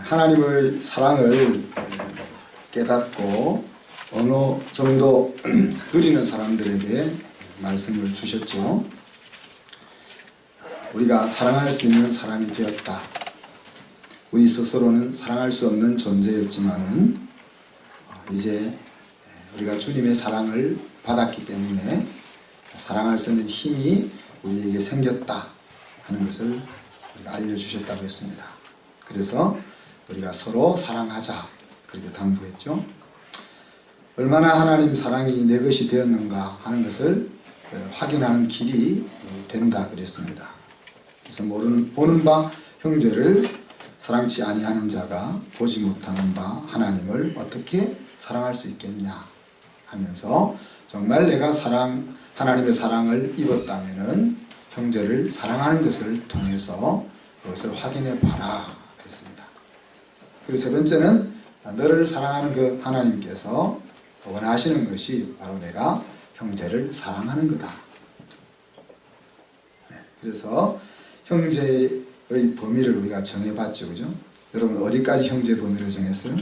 하나님의 사랑을 깨닫고 어느 정도 누리는 사람들에게 말씀을 주셨죠. 우리가 사랑할 수 있는 사람이 되었다. 우리 스스로는 사랑할 수 없는 존재였지만은 이제 우리가 주님의 사랑을 받았기 때문에 사랑할 수 있는 힘이 우리에게 생겼다 하는 것을 우리가 알려주셨다고 했습니다. 그래서 우리가 서로 사랑하자 그렇게 당부했죠. 얼마나 하나님 사랑이 내 것이 되었는가 하는 것을 확인하는 길이 된다 그랬습니다. 그래서 보는 바 형제를 사랑치 아니하는 자가 보지 못하는 바 하나님을 어떻게 사랑할 수 있겠냐 하면서 정말 내가 하나님의 사랑을 입었다면은 형제를 사랑하는 것을 통해서 그것을 확인해 봐라 그랬습니다. 그리고 세 번째는 너를 사랑하는 그 하나님께서 원하시는 것이 바로 내가 형제를 사랑하는 거다. 그래서 형제의 범위를 우리가 정해봤죠. 그죠? 여러분 어디까지 형제의 범위를 정했어요?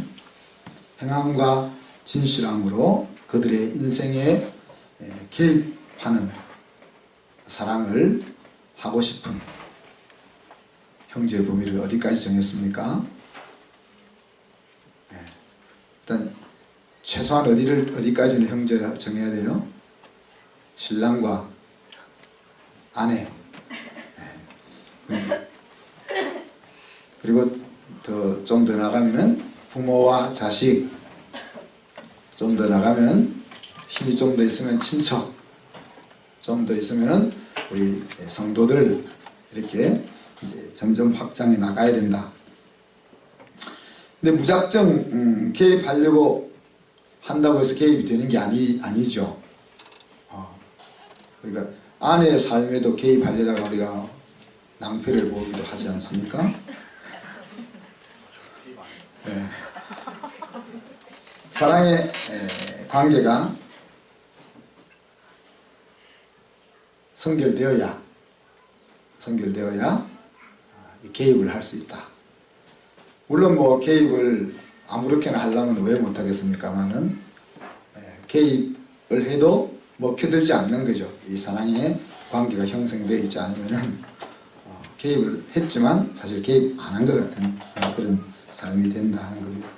행함과 진실함으로 그들의 인생에 개입하는 사랑을 하고 싶은 형제의 범위를 어디까지 정했습니까? 일단 최소한 어디까지는 형제가 정해야 돼요? 신랑과 아내, 그리고 좀 더 나가면은 부모와 자식, 좀 더 나가면 힘이 좀 더 있으면 친척, 좀 더 있으면은 우리 성도들, 이렇게 이제 점점 확장해 나가야 된다. 근데 무작정 개입하려고 한다고 해서 개입이 되는 게 아니죠. 그러니까 아내의 삶에도 개입하려다가 우리가 낭패를 보기도 하지 않습니까? 네. 사랑의 관계가 성결되어야 개입을 할 수 있다. 물론 뭐 개입을 아무렇게나 하려면 왜 못하겠습니까만은 개입을 해도 먹혀들지 않는 거죠. 이 사랑의 관계가 형성되어 있지 않으면은 개입을 했지만 사실 개입 안 한 것 같은 그런 삶이 된다 하는 겁니다.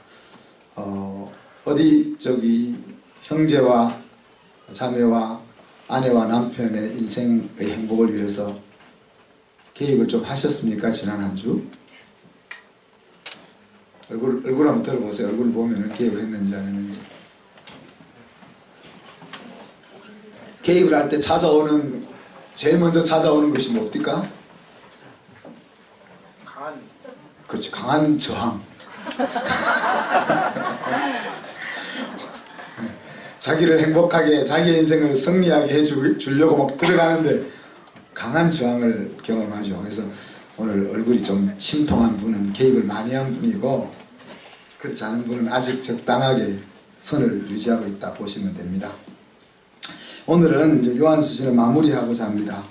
형제와 자매와 아내와 남편의 인생의 행복을 위해서 개입을 좀 하셨습니까? 지난 한 주? 얼굴 한번 들어보세요. 얼굴 보면은 개입을 했는지 안 했는지. 개입을 할 때 제일 먼저 찾아오는 것이 뭡니까? 그렇지, 강한 저항. 자기를 행복하게, 자기의 인생을 승리하게 해주려고 막 들어가는데 강한 저항을 경험하죠. 그래서 오늘 얼굴이 좀 침통한 분은 개입을 많이 한 분이고, 그렇지 않은 분은 아직 적당하게 선을 유지하고 있다 보시면 됩니다. 오늘은 이제 요한서신을 마무리하고자 합니다.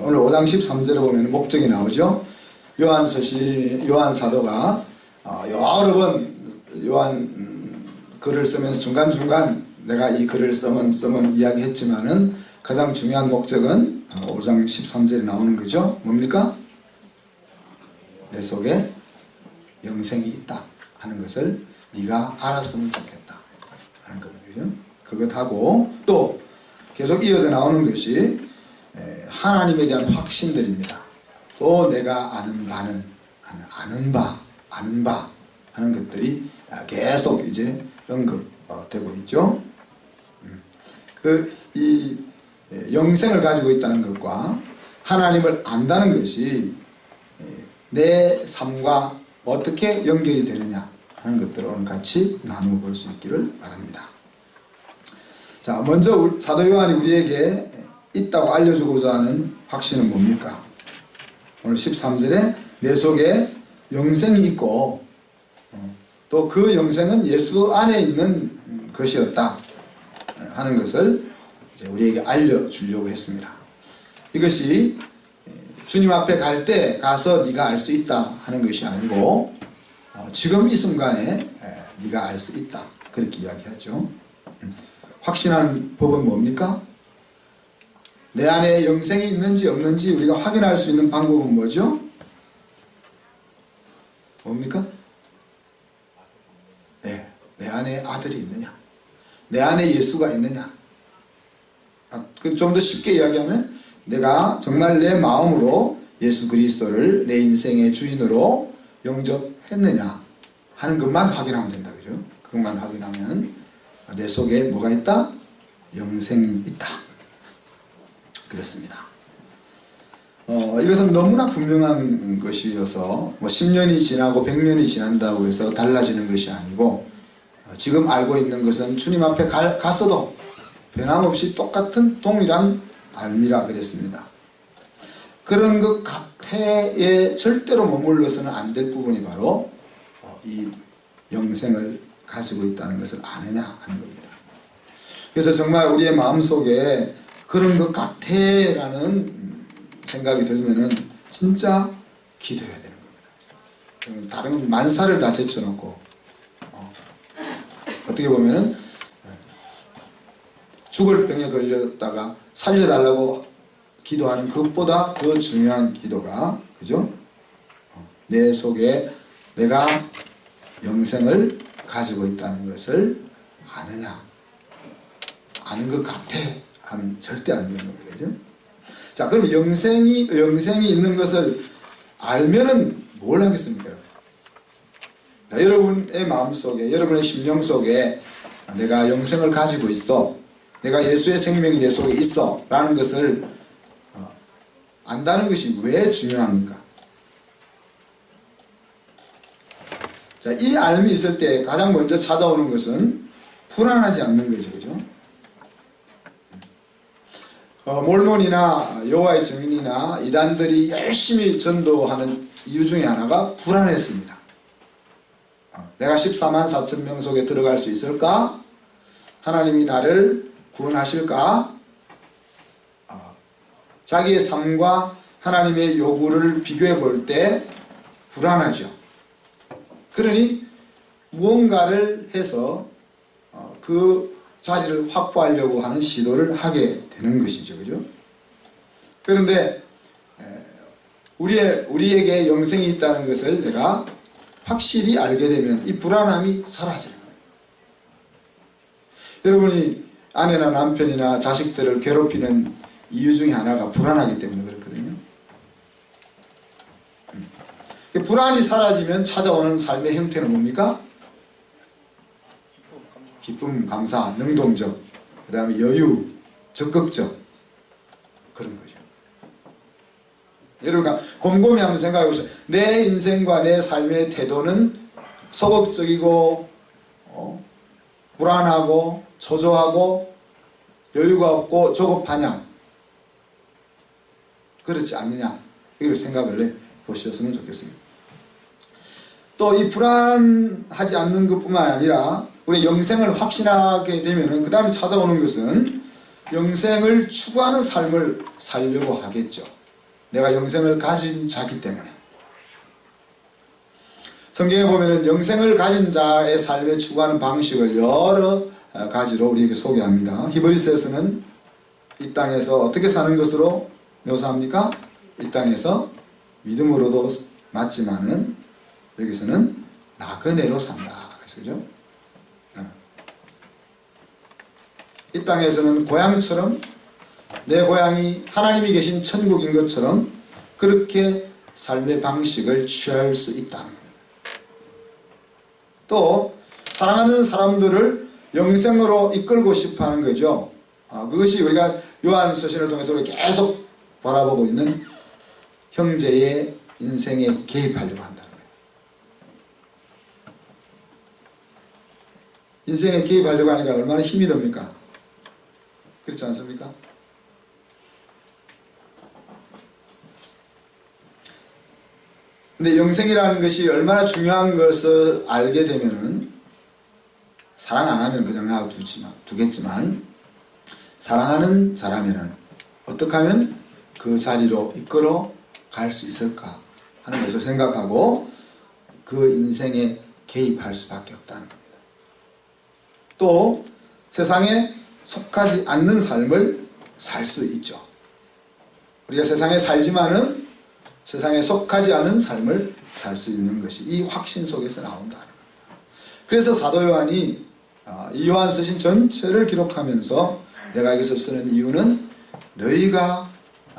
오늘 5장 13절에 보면 목적이 나오죠. 요한 사도가 여러 번 요한 글을 쓰면서 중간중간 내가 이 글을 써면 이야기했지만은 가장 중요한 목적은 5장 13절에 나오는 거죠. 뭡니까? 내 속에 영생이 있다 하는 것을 네가 알았으면 좋겠다 하는 거거든요. 그것하고 또 계속 이어져 나오는 것이 하나님에 대한 확신들입니다. 또 내가 아는 바 하는 것들이 계속 이제 언급되고 있죠. 이 영생을 가지고 있다는 것과 하나님을 안다는 것이 내 삶과 어떻게 연결이 되느냐 하는 것들을 오늘 같이 나누어 볼 수 있기를 바랍니다. 자, 먼저 사도 요한이 우리에게 있다고 알려주고자 하는 확신은 뭡니까? 오늘 13절에 내 속에 영생이 있고 또 그 영생은 예수 안에 있는 것이었다 하는 것을 이제 우리에게 알려주려고 했습니다. 이것이 주님 앞에 갈 때 가서 네가 알 수 있다 하는 것이 아니고 지금 이 순간에 네가 알 수 있다. 그렇게 이야기하죠. 확신한 법은 뭡니까? 내 안에 영생이 있는지 없는지 우리가 확인할 수 있는 방법은 뭐죠? 뭡니까? 네, 내 안에 아들이 있느냐? 내 안에 예수가 있느냐? 좀 더 쉽게 이야기하면 내가 정말 내 마음으로 예수 그리스도를 내 인생의 주인으로 영접했느냐 하는 것만 확인하면 된다. 그죠? 그것만 확인하면 내 속에 뭐가 있다? 영생이 있다. 그렇습니다. 이것은 너무나 분명한 것이어서 뭐 10년이 지나고 100년이 지난다고 해서 달라지는 것이 아니고 지금 알고 있는 것은 주님 앞에 갔어도 변함없이 똑같은 동일한 알미라 그랬습니다. 그런 것 같애에 절대로 머물러서는 안 될 부분이 바로 이 영생을 가지고 있다는 것을 아느냐 하는 겁니다. 그래서 정말 우리의 마음속에 그런 것 같애라는 생각이 들면은 진짜 기도해야 되는 겁니다. 다른 만사를 다 제쳐놓고 어떻게 보면은 죽을 병에 걸렸다가 살려달라고 기도하는 것보다 더 중요한 기도가 그죠? 내 속에 내가 영생을 가지고 있다는 것을 아느냐, 아는 것 같아 하면 절대 안 되는 겁니다. 그죠? 자, 그럼 영생이 있는 것을 알면은 뭘 하겠습니까? 자, 여러분의 마음속에, 여러분의 심령 속에 내가 영생을 가지고 있어, 내가 예수의 생명이 내 속에 있어 라는 것을 안다는 것이 왜 중요합니까? 자, 이 알미 있을 때 가장 먼저 찾아오는 것은 불안하지 않는 거죠. 그죠? 몰몬이나 여호와의 증인이나 이단들이 열심히 전도하는 이유 중에 하나가 불안했습니다. 내가 14만 4천 명 속에 들어갈 수 있을까? 하나님이 나를 구원하실까? 자기의 삶과 하나님의 요구를 비교해 볼 때 불안하죠. 그러니 무언가를 해서 그 자리를 확보하려고 하는 시도를 하게 되는 것이죠. 그죠? 그런데 우리에게 영생이 있다는 것을 내가 확실히 알게 되면 이 불안함이 사라져요. 여러분이 아내나 남편이나 자식들을 괴롭히는 이유 중에 하나가 불안하기 때문에 그렇거든요. 불안이 사라지면 찾아오는 삶의 형태는 뭡니까? 기쁨, 감사, 능동적, 그 다음에 여유, 적극적 그런 거죠. 여러분 곰곰이 한번 생각해 보세요. 내 인생과 내 삶의 태도는 소극적이고 불안하고 초조하고 여유가 없고 조급하냐? 그렇지 않느냐? 이걸 생각을 해 보셨으면 좋겠습니다. 또 이 불안하지 않는 것뿐만 아니라 우리 영생을 확신하게 되면은 그 다음에 찾아오는 것은 영생을 추구하는 삶을 살려고 하겠죠. 내가 영생을 가진 자기 때문에. 성경에 보면은 영생을 가진 자의 삶에 추구하는 방식을 여러 가지로 우리에게 소개합니다. 히브리서에서는 이 땅에서 어떻게 사는 것으로 묘사합니까? 이 땅에서 믿음으로도 맞지만은 여기서는 나그네로 산다. 그죠? 이 땅에서는 고향처럼 내 고향이 하나님이 계신 천국인 것처럼 그렇게 삶의 방식을 취할 수 있다는 겁니다. 또 사랑하는 사람들을 영생으로 이끌고 싶어 하는 거죠. 그것이 우리가 요한 서신을 통해서 우리 계속 바라보고 있는 형제의 인생에 개입하려고 한다는 거예요. 인생에 개입하려고 하니까 얼마나 힘이 듭니까? 그렇지 않습니까? 근데 영생이라는 것이 얼마나 중요한 것을 알게 되면은 사랑 안 하면 그냥 놔두겠지만 사랑하는 자라면은 어떻게 하면 그 자리로 이끌어 갈 수 있을까 하는 것을 생각하고 그 인생에 개입할 수밖에 없다는 겁니다. 또 세상에 속하지 않는 삶을 살 수 있죠. 우리가 세상에 살지만은 세상에 속하지 않은 삶을 살 수 있는 것이 이 확신 속에서 나온다는 겁니다. 그래서 사도 요한이 이 요한 쓰신 전체를 기록하면서 내가 여기서 쓰는 이유는 너희가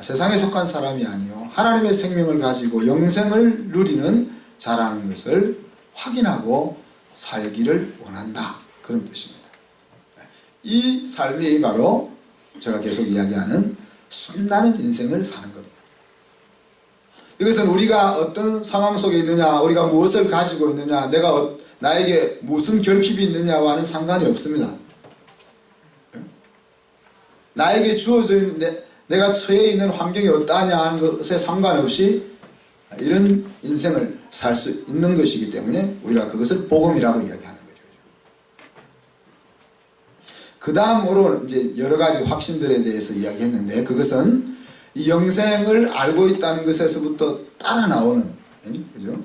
세상에 속한 사람이 아니요 하나님의 생명을 가지고 영생을 누리는 자라는 것을 확인하고 살기를 원한다, 그런 뜻입니다. 이 삶이 바로 제가 계속 이야기하는 신나는 인생을 사는 겁니다. 이것은 우리가 어떤 상황 속에 있느냐, 우리가 무엇을 가지고 있느냐, 나에게 무슨 결핍이 있느냐와는 상관이 없습니다. 나에게 주어져 있는, 내가 처해 있는 환경이 어떠하냐 하는 것에 상관없이 이런 인생을 살 수 있는 것이기 때문에 우리가 그것을 복음이라고 이야기하는 거죠. 그 다음으로 이제 여러 가지 확신들에 대해서 이야기했는데, 그것은 이 영생을 알고 있다는 것에서부터 따라 나오는, 그죠?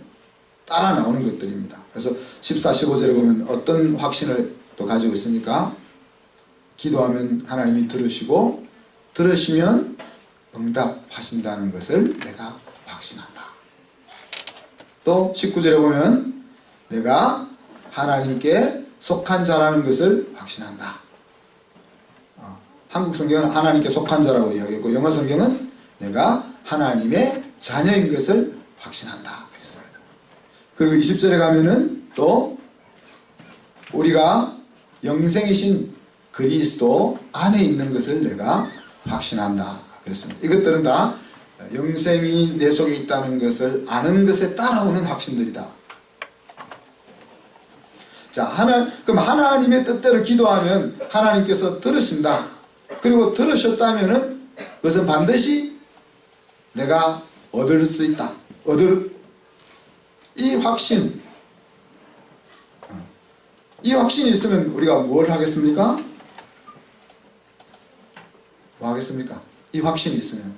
따라 나오는 것들입니다. 그래서 14, 15절에 보면 어떤 확신을 또 가지고 있습니까? 기도하면 하나님이 들으시고 들으시면 응답하신다는 것을 내가 확신한다. 또 19절에 보면 내가 하나님께 속한 자라는 것을 확신한다. 한국 성경은 하나님께 속한 자라고 이야기했고, 영어 성경은 내가 하나님의 자녀인 것을 확신한다 그랬어요. 그리고 20절에 가면은 또 우리가 영생이신 그리스도 안에 있는 것을 내가 확신한다 그랬습니다. 이것들은 다 영생이 내 속에 있다는 것을 아는 것에 따라오는 확신들이다. 자, 그럼 하나님의 뜻대로 기도하면 하나님께서 들으신다. 그리고 들으셨다면은 그것은 반드시 내가 얻을 수 있다. 이 확신이 있으면 우리가 뭘 하겠습니까? 뭐 하겠습니까? 이 확신이 있으면.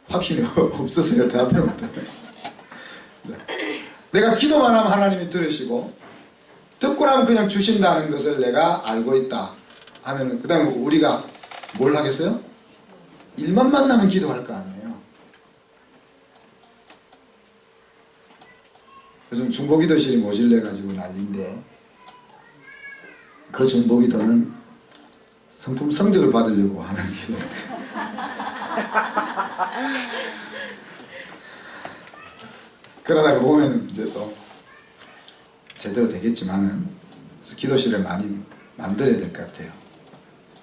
확신이 없어서요, 대답을 못해요. 내가 기도만 하면 하나님이 들으시고, 듣고 나면 그냥 주신다는 것을 내가 알고 있다 하면은, 그 다음에 우리가 뭘 하겠어요? 일만 만나면 기도할 거 아니에요. 요즘 중보기도실이 모질래가지고 난리인데, 그 중보기도는 성적을 받으려고 하는 기도. 그러다가 보면 이제 또 제대로 되겠지만은, 기도실을 많이 만들어야 될 것 같아요.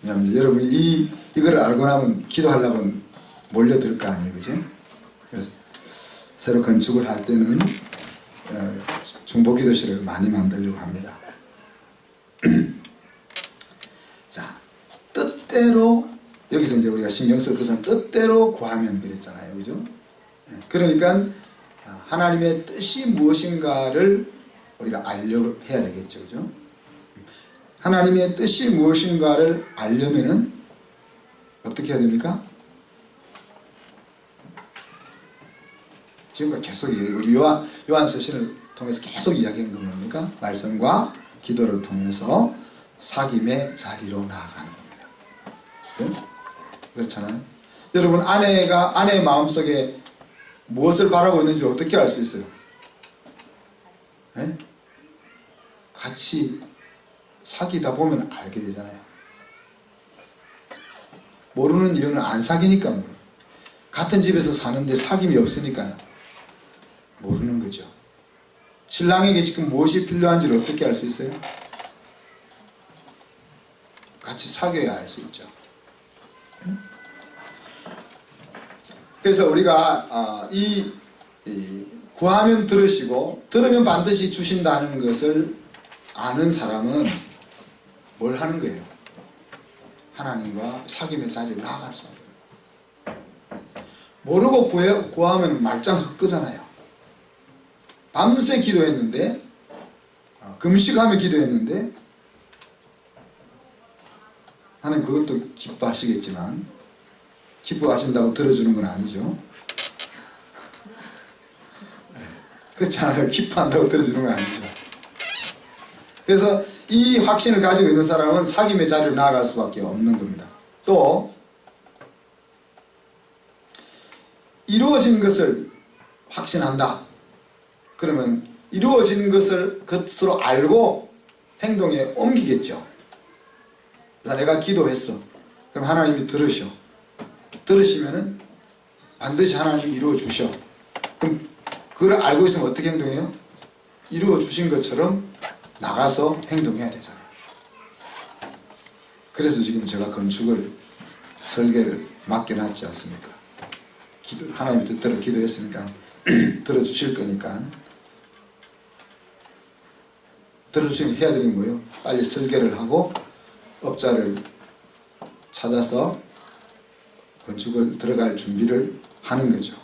왜냐하면 이제 여러분이 이거를 알고 나면 기도하려면 몰려들 거 아니에요, 그죠? 그래서 새로 건축을 할 때는 중보기도실을 많이 만들려고 합니다. 자, 뜻대로, 여기서 이제 우리가 신경 쓸 것은 뜻대로 구하면 그랬잖아요, 그죠? 그러니까 하나님의 뜻이 무엇인가를 우리가 알려고 해야 되겠죠, 그죠? 하나님의 뜻이 무엇인가를 알려면은 어떻게 해야 됩니까? 지금까지 계속 우리 요한 서신을 통해서 계속 이야기한 건 뭡니까? 말씀과 기도를 통해서 사귐의 자리로 나아가는 겁니다. 네? 그렇잖아요. 여러분, 아내의 마음속에 무엇을 바라고 있는지 어떻게 알 수 있어요? 네? 같이 사귀다 보면 알게 되잖아요. 모르는 이유는 안 사귀니까 모르는. 같은 집에서 사는데 사귐이 없으니까 모르는 거죠. 신랑에게 지금 무엇이 필요한지를 어떻게 알 수 있어요? 같이 사귀어야 알 수 있죠. 그래서 우리가 구하면 들으시고 들으면 반드시 주신다는 것을 아는 사람은 뭘 하는 거예요? 하나님과 사귐의 자리에 나아갈 수밖에 없어요. 모르고 구하면 말짱 헛끄잖아요. 밤새 기도했는데, 금식하며 기도했는데, 하나님 그것도 기뻐하시겠지만 기뻐하신다고 들어주는 건 아니죠. 그렇지 않아요. 기뻐한다고 들어주는 건 아니죠. 그래서 이 확신을 가지고 있는 사람은 사귐의 자리로 나아갈 수밖에 없는 겁니다. 또 이루어진 것을 확신한다. 그러면 이루어진 것으로 알고 행동에 옮기겠죠. 자, 내가 기도했어. 그럼 하나님이 들으셔. 들으시면은 반드시 하나님이 이루어 주셔. 그럼 그걸 알고 있으면 어떻게 행동해요? 이루어 주신 것처럼 나가서 행동해야 되잖아요. 그래서 지금 제가 건축을 설계를 맡겨놨지 않습니까? 하나님 뜻대로 기도했으니까 들어주실 거니까. 들어주시면 해야 되는 거예요. 빨리 설계를 하고 업자를 찾아서 건축을 들어갈 준비를 하는 거죠.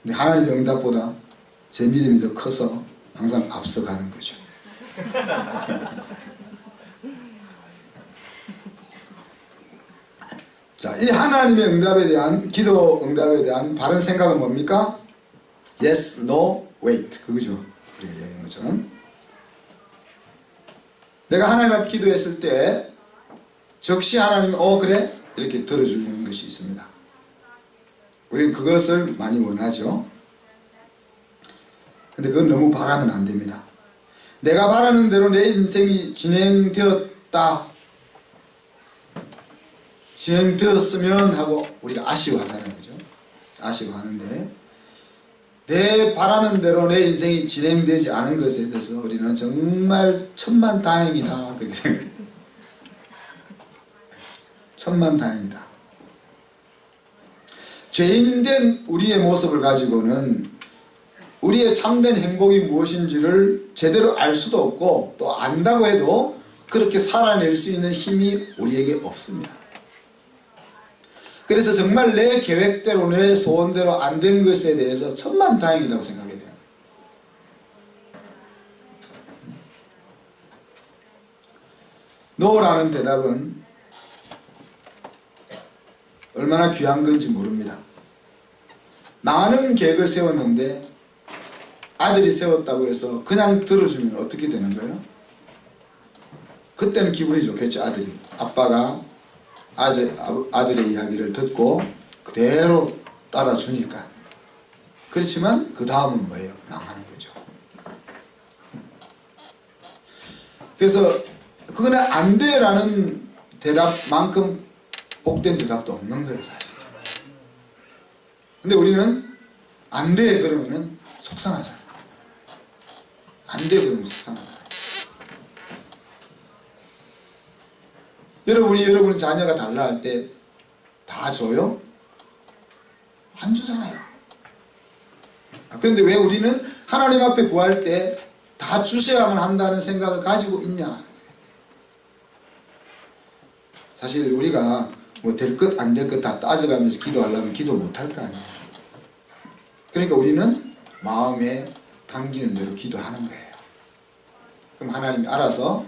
근데 하나님의 응답보다 제 믿음이 더 커서 항상 앞서가는 거죠. 자, 이 하나님의 응답에 대한, 기도 응답에 대한 바른 생각은 뭡니까? Yes, no, wait. 그거죠. 우리가 얘기한 것처럼. 내가 하나님 앞에 기도했을 때 즉시 하나님이 그래? 이렇게 들어주는 것이 있습니다. 우리는 그것을 많이 원하죠. 근데 그건 너무 바라면 안 됩니다. 내가 바라는 대로 내 인생이 진행되었으면 하고 우리가 아쉬워하잖아요. 그죠? 아쉬워하는데 내 바라는 대로 내 인생이 진행되지 않은 것에 대해서 우리는 정말 천만다행이다 그렇게 생각해요. 천만다행이다. 죄인된 우리의 모습을 가지고는 우리의 참된 행복이 무엇인지를 제대로 알 수도 없고 또 안다고 해도 그렇게 살아낼 수 있는 힘이 우리에게 없습니다. 그래서 정말 내 계획대로 내 소원대로 안 된 것에 대해서 천만다행이라고 생각해야 돼요. 노라는 대답은 얼마나 귀한 건지 모릅니다. 많은 계획을 세웠는데 아들이 세웠다고 해서 그냥 들어주면 어떻게 되는 거예요? 그때는 기분이 좋겠죠. 아들이. 아빠가 아들의 이야기를 듣고 그대로 따라주니까. 그렇지만 그 다음은 뭐예요? 망하는 거죠. 그래서 그거는 안 돼라는 대답만큼 복된 대답도 없는 거예요, 사실. 근데 우리는 안 돼 그러면은 속상하잖아요. 안 돼 그러면 속상하잖아요. 여러분 자녀가 달라 할 때 다 줘요? 안 주잖아요. 그런데 왜 우리는 하나님 앞에 구할 때 다 주셔야만 한다는 생각을 가지고 있냐? 사실 우리가 뭐 될 것 안 될 것 다 따져가면서 기도하려면 기도 못할 거 아니에요. 그러니까 우리는 마음에 당기는 대로 기도하는 거예요. 그럼 하나님이 알아서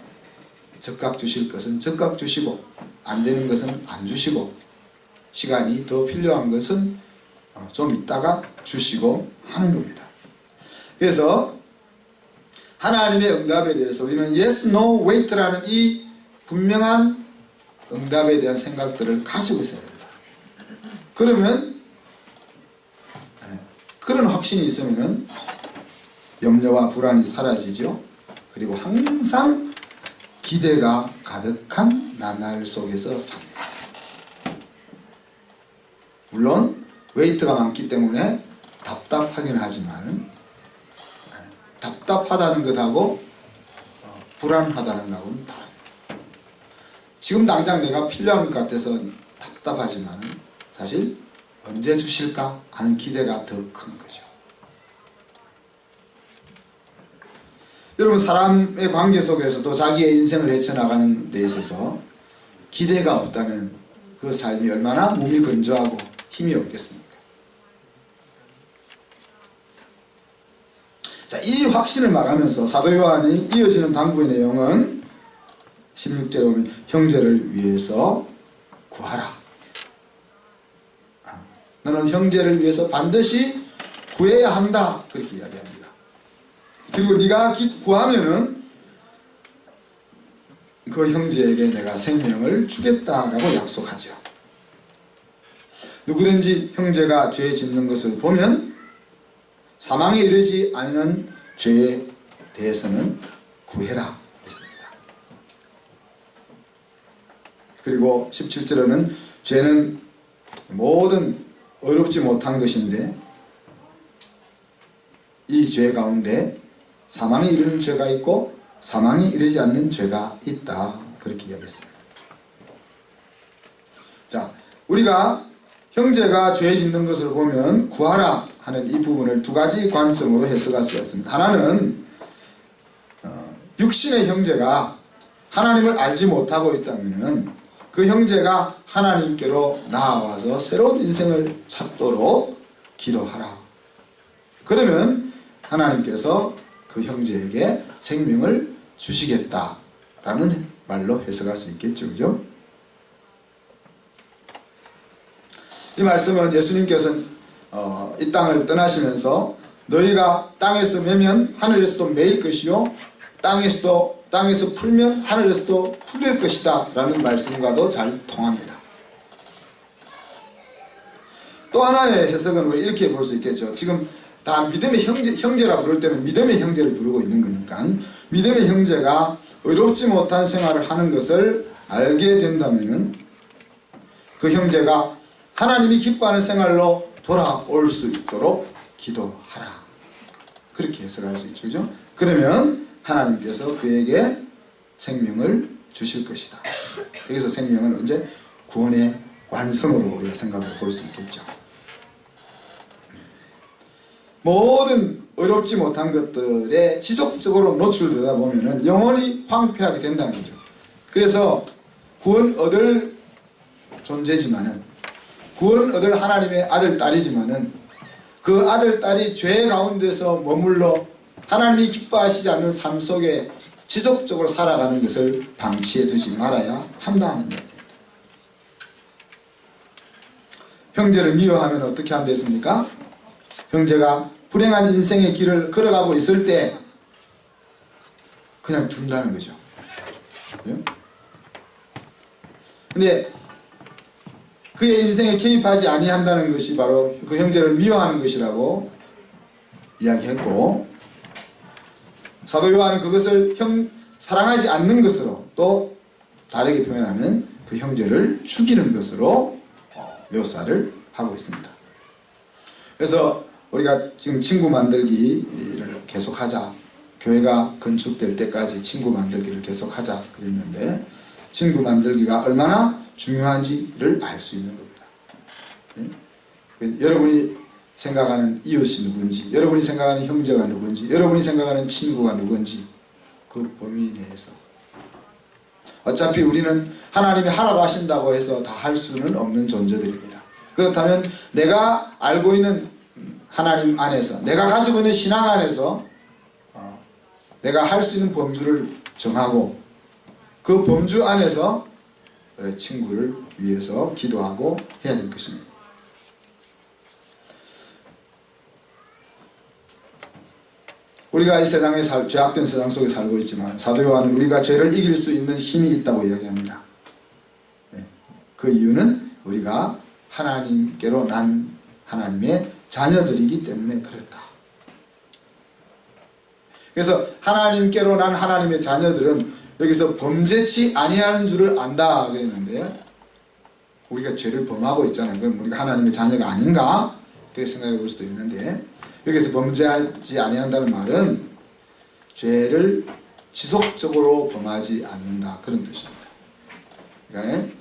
즉각 주실 것은 즉각 주시고 안 되는 것은 안 주시고 시간이 더 필요한 것은 좀 있다가 주시고 하는 겁니다. 그래서 하나님의 응답에 대해서 우리는 yes, no, wait라는 이 분명한 응답에 대한 생각들을 가지고 있어야 됩니다. 그러면 그런 확신이 있으면 염려와 불안이 사라지죠. 그리고 항상 기대가 가득한 나날 속에서 삽니다. 물론 웨이트가 많기 때문에 답답하긴 하지만 답답하다는 것하고 불안하다는 것하고는 다릅니다. 지금 당장 내가 필요한 것 같아서 답답하지만 사실 언제 주실까 하는 기대가 더 큰 거죠. 여러분, 사람의 관계 속에서도 자기의 인생을 헤쳐나가는 데 있어서 기대가 없다면 그 삶이 얼마나 몸이 건조하고 힘이 없겠습니까? 자, 이 확신을 말하면서 사도 요한이 이어지는 당부의 내용은 16절에 보면 형제를 위해서 구하라. 너는 형제를 위해서 반드시 구해야 한다. 그렇게 이야기합니다. 그리고 네가 구하면은 그 형제에게 내가 생명을 주겠다라고 약속하죠. 누구든지 형제가 죄 짓는 것을 보면 사망에 이르지 않는 죄에 대해서는 구해라 했습니다. 그리고 17절에는 죄는 모든 어렵지 못한 것인데 이 죄 가운데 사망에 이르는 죄가 있고 사망에 이르지 않는 죄가 있다, 그렇게 이야기했습니다. 자, 우리가 형제가 죄 짓는 것을 보면 구하라 하는 이 부분을 두 가지 관점으로 해석할 수가 있습니다. 하나는 육신의 형제가 하나님을 알지 못하고 있다면 그 형제가 하나님께로 나아와서 새로운 인생을 찾도록 기도하라. 그러면 하나님께서 그 형제에게 생명을 주시겠다라는 말로 해석할 수 있겠죠. 그죠? 이 말씀은 예수님께서는 이 땅을 떠나시면서 너희가 땅에서 매면 하늘에서도 매일 것이요 땅에서 풀면 하늘에서도 풀릴 것이다 라는 말씀과도 잘 통합니다. 또 하나의 해석은 우리 이렇게 볼 수 있겠죠. 지금 다 믿음의 형제라 부를 때는 믿음의 형제를 부르고 있는 거니까 믿음의 형제가 의롭지 못한 생활을 하는 것을 알게 된다면 그 형제가 하나님이 기뻐하는 생활로 돌아올 수 있도록 기도하라. 그렇게 해석할 수 있죠. 그죠? 그러면 하나님께서 그에게 생명을 주실 것이다. 여기서 생명은 언제? 구원의 완성으로 우리가 생각해 볼 수 있겠죠. 모든 어렵지 못한 것들에 지속적으로 노출되다 보면은 영원히 황폐하게 된다는 거죠. 그래서 구원 얻을 존재지만은 구원 얻을 하나님의 아들, 딸이지만은 그 아들, 딸이 죄 가운데서 머물러 하나님이 기뻐하시지 않는 삶 속에 지속적으로 살아가는 것을 방치해 두지 말아야 한다는 얘기입니다. 형제를 미워하면 어떻게 하면 되겠습니까? 형제가 불행한 인생의 길을 걸어가고 있을 때 그냥 둔다는 거죠. 근데 그의 인생에 개입하지 아니한다는 것이 바로 그 형제를 미워하는 것이라고 이야기했고, 사도 요한은 그것을 사랑하지 않는 것으로 또 다르게 표현하면 그 형제를 죽이는 것으로 묘사를 하고 있습니다. 그래서 우리가 지금 친구 만들기를 계속하자, 교회가 건축될 때까지 친구 만들기를 계속하자 그랬는데 친구 만들기가 얼마나 중요한지를 알 수 있는 겁니다. 여러분이 생각하는 이웃이 누군지, 여러분이 생각하는 형제가 누군지, 여러분이 생각하는 친구가 누군지 그 범위 내에서, 어차피 우리는 하나님이 하라고 하신다고 해서 다 할 수는 없는 존재들입니다. 그렇다면 내가 알고 있는 하나님 안에서, 내가 가지고 있는 신앙 안에서 내가 할 수 있는 범주를 정하고 그 범주 안에서 우리 친구를 위해서 기도하고 해야 될 것입니다. 우리가 이 세상에 죄악된 세상 속에 살고 있지만 사도 요한은 우리가 죄를 이길 수 있는 힘이 있다고 이야기합니다. 그 이유는 우리가 하나님께로 난 하나님의 자녀들이기 때문에 그렇다. 그래서 하나님께로 난 하나님의 자녀들은 여기서 범죄치 아니하는 줄을 안다 그랬는데, 우리가 죄를 범하고 있잖아요. 그럼 우리가 하나님의 자녀가 아닌가? 그렇게 생각해 볼 수도 있는데, 여기서 범죄하지 아니한다는 말은 죄를 지속적으로 범하지 않는다, 그런 뜻입니다. 그러니까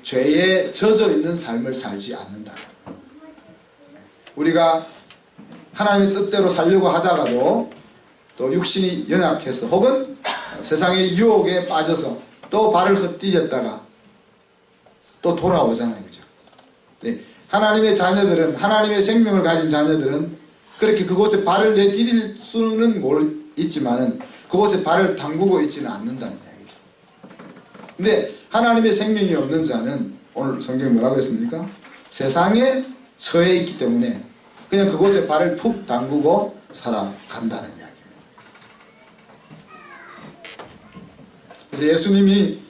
죄에 젖어 있는 삶을 살지 않는다. 우리가 하나님의 뜻대로 살려고 하다가도 또 육신이 연약해서 혹은 세상의 유혹에 빠져서 또 발을 헛디뎠다가 또 돌아오잖아요. 그죠? 네. 하나님의 자녀들은, 하나님의 생명을 가진 자녀들은 그렇게 그곳에 발을 내디딜 수는 있지만은 그곳에 발을 담그고 있지는 않는다는 이야기죠. 근데 하나님의 생명이 없는 자는 오늘 성경에 뭐라고 했습니까? 세상에 처해 있기 때문에 그냥 그곳에 발을 푹 담그고 살아간다는 이야기입니다. 그래서 예수님이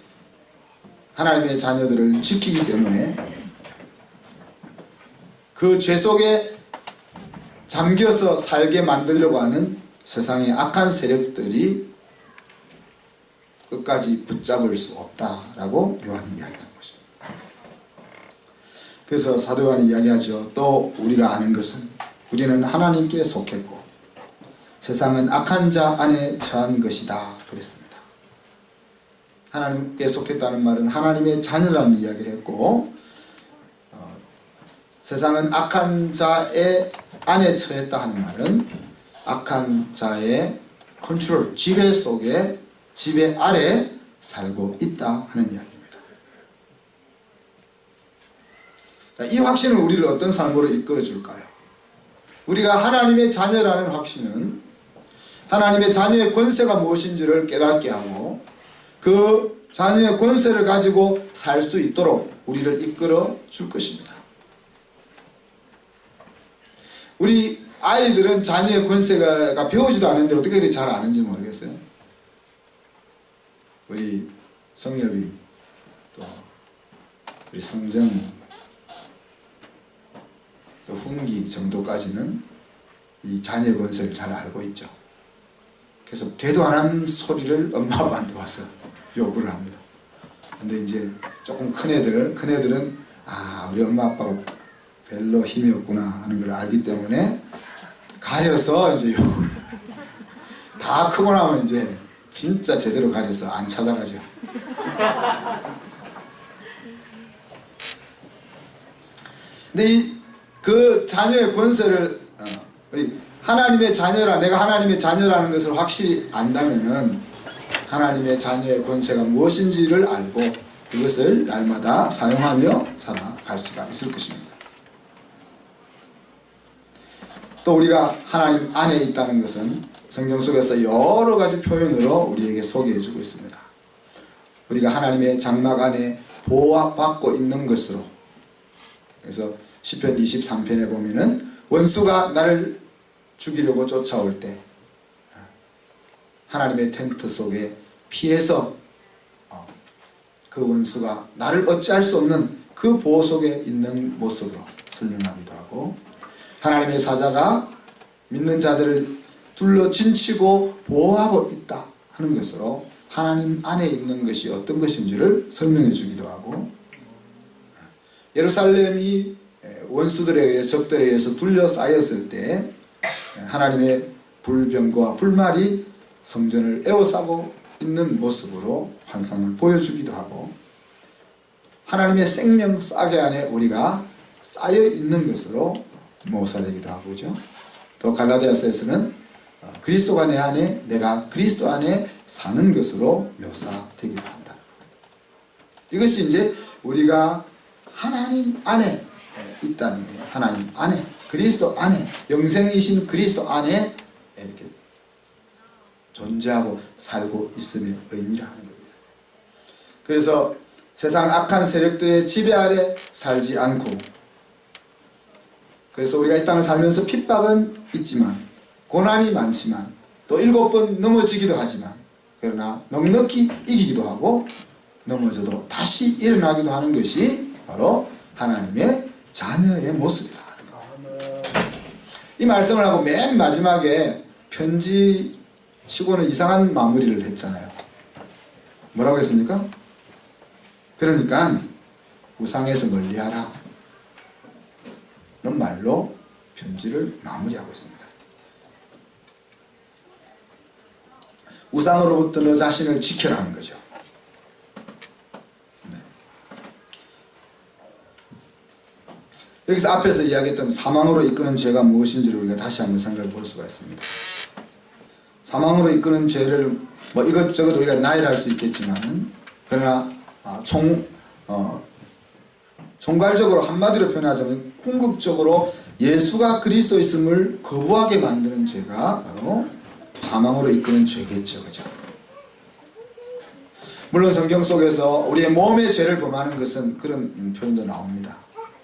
하나님의 자녀들을 지키기 때문에 그 죄 속에 잠겨서 살게 만들려고 하는 세상의 악한 세력들이 끝까지 붙잡을 수 없다라고 요한이 이야기하는 것입니다. 그래서 사도 요한이 이야기하죠. 또 우리가 아는 것은 우리는 하나님께 속했고 세상은 악한 자 안에 처한 것이다 그랬습니다. 하나님께 속했다는 말은 하나님의 자녀라는 이야기를 했고, 세상은 악한 자의 안에 처했다 하는 말은 악한 자의 컨트롤, 지배 속에, 지배 아래 살고 있다 하는 이야기입니다. 이 확신은 우리를 어떤 삶으로 이끌어 줄까요? 우리가 하나님의 자녀라는 확신은 하나님의 자녀의 권세가 무엇인지를 깨닫게 하고 그 자녀의 권세를 가지고 살 수 있도록 우리를 이끌어 줄 것입니다. 우리 아이들은 자녀의 권세가 배우지도 않는데 어떻게 그렇게 잘 아는지 모르겠어요. 우리 성엽이, 또 우리 성정이, 또 훈기 정도까지는 이 자녀의 권세를 잘 알고 있죠. 그래서 되도 안 하는 소리를 엄마 아빠한테 와서 요구를 합니다. 근데 이제 조금 큰 애들은 우리 엄마 아빠가 별로 힘이 없구나 하는 걸 알기 때문에 가려서 이제 요구를 다 크고 나면 이제 진짜 제대로 가려서 안 찾아가죠. 근데 그 자녀의 권세를 하나님의 자녀라, 내가 하나님의 자녀라는 것을 확실히 안다면은 하나님의 자녀의 권세가 무엇인지를 알고 그것을 날마다 사용하며 살아갈 수가 있을 것입니다. 또 우리가 하나님 안에 있다는 것은 성경 속에서 여러 가지 표현으로 우리에게 소개해 주고 있습니다. 우리가 하나님의 장막 안에 보호받고 있는 것으로, 그래서 시편 23편에 보면은 원수가 나를 죽이려고 쫓아올 때 하나님의 텐트 속에 피해서 그 원수가 나를 어찌할 수 없는 그 보호 속에 있는 모습으로 설명하기도 하고, 하나님의 사자가 믿는 자들을 둘러 진치고 보호하고 있다 하는 것으로 하나님 안에 있는 것이 어떤 것인지를 설명해 주기도 하고, 예루살렘이 원수들에 의해, 적들에 의해서 둘러싸였을 때 하나님의 불병거와 불말이 성전을 에워싸고 있는 모습으로 환상을 보여주기도 하고, 하나님의 생명 싸개 안에 우리가 쌓여 있는 것으로 묘사되기도 하고, 그죠? 또 갈라디아서에서는 그리스도가 내 안에, 내가 그리스도 안에 사는 것으로 묘사되기도 한다. 이것이 이제 우리가 하나님 안에 있다는 거예요. 하나님 안에, 그리스도 안에, 영생이신 그리스도 안에 이렇게 존재하고 살고 있음의 의미라 하는 겁니다. 그래서 세상 악한 세력들의 지배 아래 살지 않고, 그래서 우리가 이 땅을 살면서 핍박은 있지만, 고난이 많지만, 또 7번 넘어지기도 하지만, 그러나 넉넉히 이기기도 하고 넘어져도 다시 일어나기도 하는 것이 바로 하나님의 자녀의 모습이다 하는 겁니다. 이 말씀을 하고 맨 마지막에 편지 치고는 이상한 마무리를 했잖아요. 뭐라고 했습니까? 그러니까 우상에서 멀리하라 는 말로 편지를 마무리하고 있습니다. 우상으로부터 너 자신을 지켜라는 거죠. 네. 여기서 앞에서 이야기했던 사망으로 이끄는 죄가 무엇인지를 우리가 다시 한번 생각해 볼 수가 있습니다. 사망으로 이끄는 죄를 뭐 이것저것 우리가 나열할 수 있겠지만, 그러나 총괄적으로 한마디로 표현하자면 궁극적으로 예수가 그리스도 있음을 거부하게 만드는 죄가 바로 사망으로 이끄는 죄겠죠. 그죠? 물론 성경 속에서 우리의 몸의 죄를 범하는 것은 그런 표현도 나옵니다.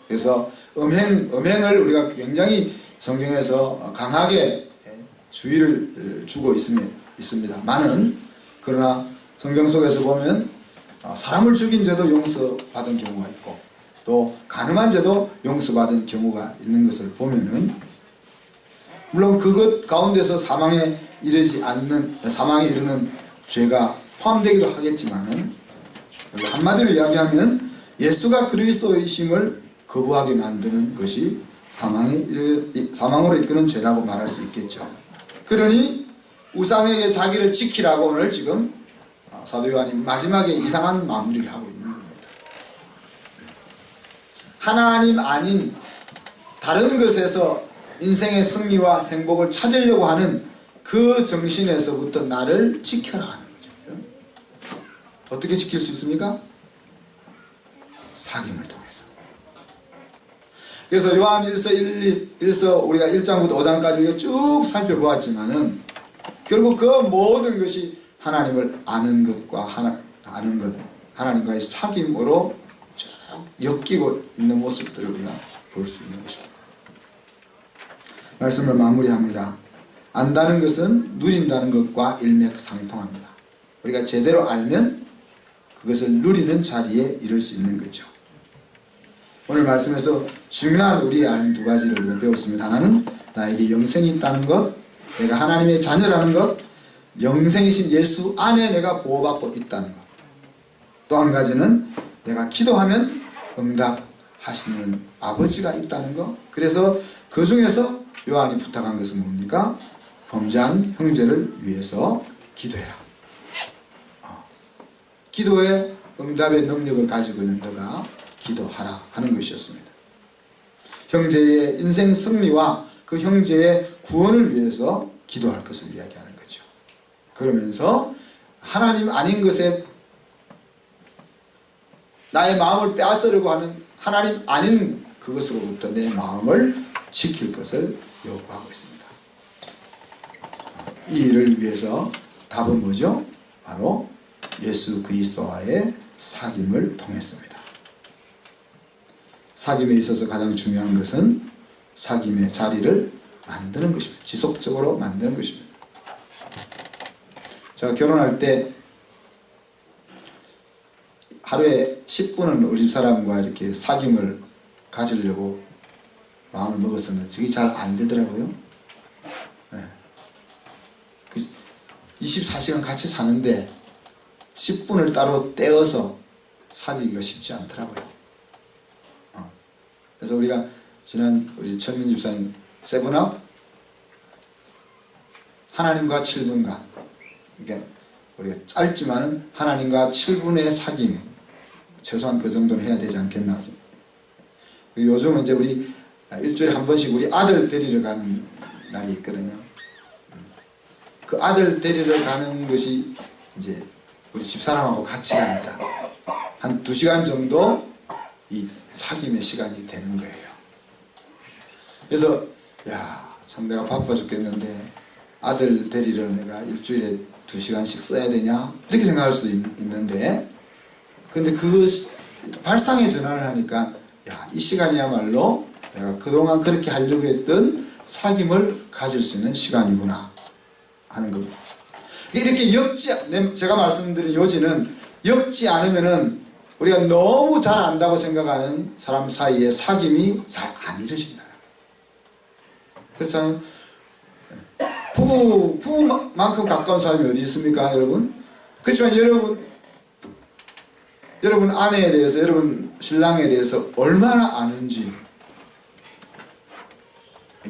그래서 음행을 우리가 굉장히 성경에서 강하게 주의를 주고 있습니다만은, 그러나 성경 속에서 보면 사람을 죽인 죄도 용서받은 경우가 있고 또 간음한 죄도 용서받은 경우가 있는 것을 보면은 물론 그것 가운데서 사망에 이르는 죄가 포함되기도 하겠지만은 한마디로 이야기하면 예수가 그리스도이심을 거부하게 만드는 것이 사망으로 이끄는 죄라고 말할 수 있겠죠. 그러니 우상에게 자기를 지키라고 오늘 지금 사도 요한이 마지막에 이상한 마무리를 하고 있는 겁니다. 하나님 아닌 다른 것에서 인생의 승리와 행복을 찾으려고 하는 그 정신에서부터 나를 지켜라 하는 거죠. 어떻게 지킬 수 있습니까? 사귐을 통해서. 그래서 요한 1서 우리가 1장부터 5장까지 우리가 쭉 살펴보았지만은 결국 그 모든 것이 하나님을 아는 것과 하나님과의 사귐으로 쭉 엮이고 있는 모습들을 우리가 볼 수 있는 것입니다. 말씀을 마무리합니다. 안다는 것은 누린다는 것과 일맥상통합니다. 우리가 제대로 알면 그것을 누리는 자리에 이를 수 있는 거죠. 오늘 말씀에서 중요한 우리의 알 두 가지를 우리가 배웠습니다. 하나는 나에게 영생이 있다는 것, 내가 하나님의 자녀라는 것, 영생이신 예수 안에 내가 보호받고 있다는 것. 또 한 가지는 내가 기도하면 응답하시는 아버지가 있다는 것. 그래서 그 중에서 요한이 부탁한 것은 뭡니까? 범죄한 형제를 위해서 기도해라. 기도의 응답의 능력을 가지고 있는 너가 기도하라 하는 것이었습니다. 형제의 인생 승리와 그 형제의 구원을 위해서 기도할 것을 이야기하는 거죠. 그러면서 하나님 아닌 것에 나의 마음을 빼앗으려고 하는 하나님 아닌 그것으로부터 내 마음을 지킬 것을 요구하고 있습니다. 이 일을 위해서 답은 뭐죠? 바로 예수 그리스도와의 사귐을 통했습니다. 사귐에 있어서 가장 중요한 것은 사귐의 자리를 만드는 것입니다. 지속적으로 만드는 것입니다. 제가 결혼할 때 하루에 10분은 우리 집 사람과 이렇게 사귐을 가지려고 마음을 먹었었는데 저게 잘 안 되더라고요. 네. 24시간 같이 사는데 10분을 따로 떼어서 사귀기가 쉽지 않더라고요. 그래서 우리가 지난 우리 천민 집사님 세븐업 하나님과 7분간, 그러니까 우리가 짧지만은 하나님과 7분의 사귐, 최소한 그 정도는 해야 되지 않겠나. 요즘은 이제 우리 일주일에 한 번씩 우리 아들 데리러 가는 날이 있거든요. 그 아들 데리러 가는 것이 이제 우리 집사람하고 같이 가니까 한 2시간 정도 이 사귐의 시간이 되는 거예요. 그래서 참 내가 바빠 죽겠는데 아들 데리러 내가 일주일에 2시간씩 써야 되냐 이렇게 생각할 수도 있는데, 근데 그 발상의 전환을 하니까 이 시간이야말로 내가 그동안 그렇게 하려고 했던 사귐을 가질 수 있는 시간이구나 하는 겁니다. 이렇게 제가 말씀드린 요지는 엮지 않으면은 우리가 너무 잘 안다고 생각하는 사람 사이에 사귐이 잘 안 이루어진다. 그렇잖아요. 부부만큼 가까운 사람이 어디 있습니까, 여러분? 그렇지만 여러분 아내에 대해서, 여러분 신랑에 대해서 얼마나 아는지,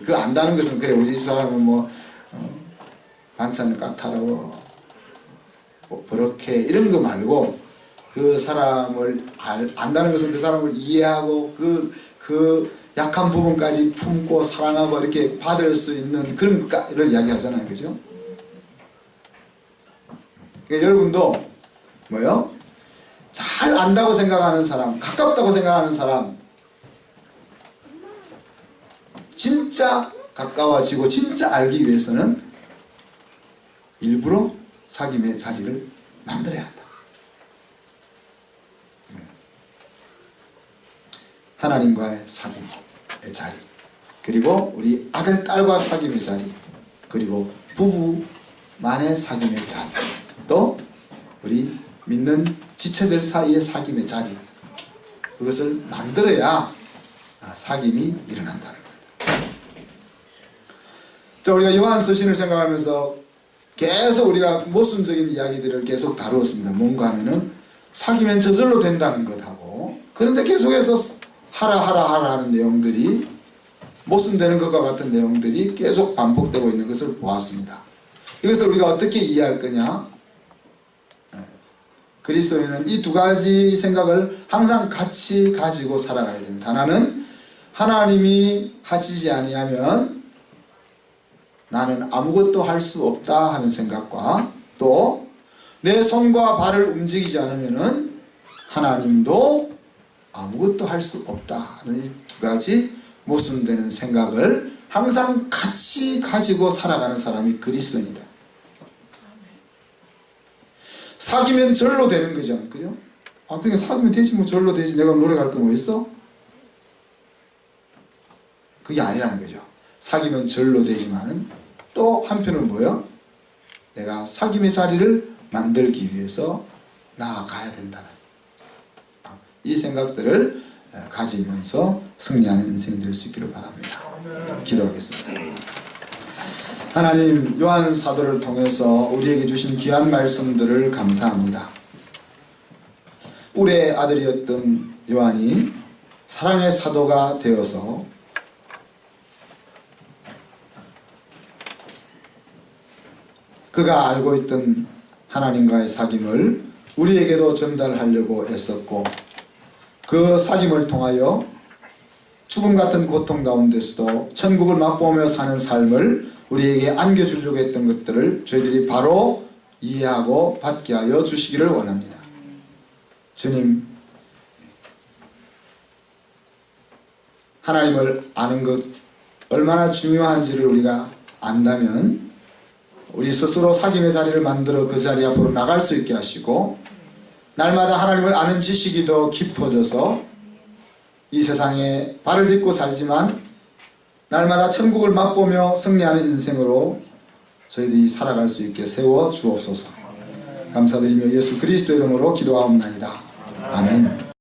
그 안다는 것은 그래 우리 사람은 반찬을 까탈하고 버럭해 이런 거 말고, 그 사람을 안다는 것은 그 사람을 이해하고 그 약한 부분까지 품고 사랑하고 이렇게 받을 수 있는 그런 것을 이야기하잖아요. 그죠? 그러니까 여러분도 잘 안다고 생각하는 사람, 가깝다고 생각하는 사람, 진짜 가까워지고 진짜 알기 위해서는 일부러 사귐의 자리를 만들어야 한다. 하나님과의 사귐의 자리, 그리고 우리 아들, 딸과 사귐의 자리, 그리고 부부만의 사귐의 자리, 또 우리 믿는 지체들 사이의 사귐의 자리, 그것을 만들어야 사귐이 일어난다는 겁니다. 자, 우리가 요한 서신을 생각하면서 계속 우리가 모순적인 이야기들을 계속 다루었습니다. 뭔가 하면은 사귀면 저절로 된다는 것하고, 그런데 계속해서 하라 하는 내용들이, 모순되는 것과 같은 내용들이 계속 반복되고 있는 것을 보았습니다. 이것을 우리가 어떻게 이해할 거냐? 그리스도인은 이 두 가지 생각을 항상 같이 가지고 살아가야 됩니다. 하나는 하나님이 하시지 아니하면 나는 아무것도 할 수 없다 하는 생각과, 또 내 손과 발을 움직이지 않으면 하나님도 아무것도 할 수 없다 하는 이 두 가지 모순되는 생각을 항상 같이 가지고 살아가는 사람이 그리스도인이다. 사귀면 절로 되는 거죠. 그죠? 그러니까 사귀면 되지, 뭐 절로 되지, 내가 노력할 거 뭐 있어? 그게 아니라는 거죠. 사귀면 절로 되지만은 또 한편은 뭐예요? 내가 사귐의 자리를 만들기 위해서 나아가야 된다는 이 생각들을 가지면서 승리하는 인생이 될 수 있기를 바랍니다. 기도하겠습니다. 하나님, 요한 사도를 통해서 우리에게 주신 귀한 말씀들을 감사합니다. 울의 아들이었던 요한이 사랑의 사도가 되어서 그가 알고 있던 하나님과의 사귐을 우리에게도 전달하려고 애썼고, 그 사귐을 통하여 죽음 같은 고통 가운데서도 천국을 맛보며 사는 삶을 우리에게 안겨주려고 했던 것들을 저희들이 바로 이해하고 받게 하여 주시기를 원합니다. 주님, 하나님을 아는 것 얼마나 중요한지를 우리가 안다면 우리 스스로 사귐의 자리를 만들어 그 자리 앞으로 나갈 수 있게 하시고, 날마다 하나님을 아는 지식이 더 깊어져서 이 세상에 발을 딛고 살지만 날마다 천국을 맛보며 승리하는 인생으로 저희들이 살아갈 수 있게 세워 주옵소서. 감사드리며 예수 그리스도의 이름으로 기도하옵나이다. 아멘.